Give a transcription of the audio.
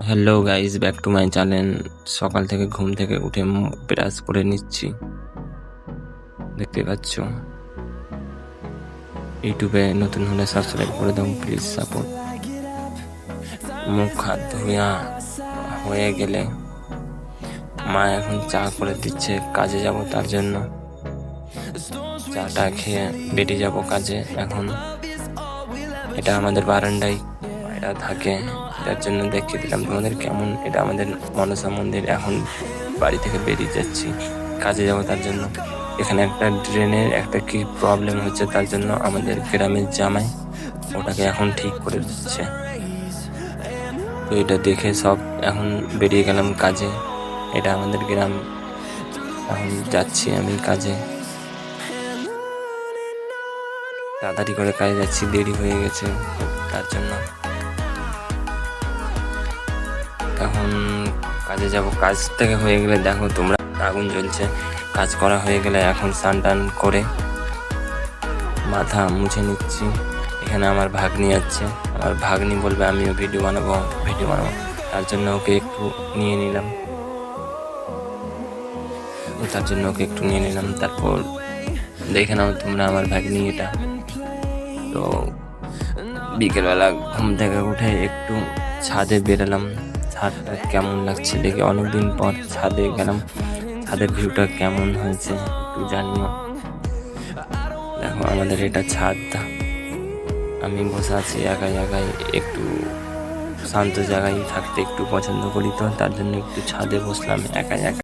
Hello guys, back to my channel. সকাল থেকে ঘুম থেকে উঠে ব্রাশ করে নিচ্ছি, দেখতে পাচ্ছ। ইউটিউবে নতুন হলে সাবস্ক্রাইব করে দাও প্লিজ, সাপোর্ট। মুখ হাত ধুয়া হয়ে গেলে মা এখন চা করে দিচ্ছে, কাজে যাব তার জন্য। চাটা খেয়ে বেরিয়ে যাব কাজে। এখন এটা আমাদের বারান্দায় এটা থাকে, তার জন্য দেখিয়ে দিলাম তোমাদের কেমন। এটা আমাদের মনসা মন্দির। এখন বাড়ি থেকে বেরিয়ে যাচ্ছি, কাজে যাব তার জন্য। এখানে একটা ড্রেনের একটা কি প্রবলেম হচ্ছে, তার জন্য আমাদের গ্রামের জামাই ওটাকে এখন ঠিক করে দিচ্ছে। তো এটা দেখে সব এখন বেরিয়ে গেলাম কাজে। এটা আমাদের গ্রাম। এখন যাচ্ছি আমি কাজে, তাড়াতাড়ি করে কাজে যাচ্ছি, দেরি হয়ে গেছে তার জন্য। এখন কাজে যাব। কাজ থেকে হয়ে গেলে দেখো তোমরা, আগুন জ্বলছে। কাজ করা হয়ে গেলে এখন স্নান টান করে মাথা মুছে নিচ্ছি। এখানে আমার ভাগ্নি আছে, আমার ভাগ্নি বলবে আমিও ভিডিও বানাবো। তার জন্য ওকে একটু নিয়ে নিলাম। তারপর দেখে নাও তোমরা আমার ভাগ্নি এটা। তো বিকেলবেলা ঘুম থেকে উঠে একটু ছাদে বেরোলাম। ছাদটা কেমন লাগছে দেখে, অনেকদিন পর ছাদে গেলাম। ছাদের ভিউটা কেমন হয়েছে একটু জানিও। দেখো আমাদের এটা ছাদ। আমি বসে আছি একাই একাই, একটু শান্ত জায়গায় থাকতে একটু পছন্দ করি, তো তার জন্য একটু ছাদে বসলাম একাই একা।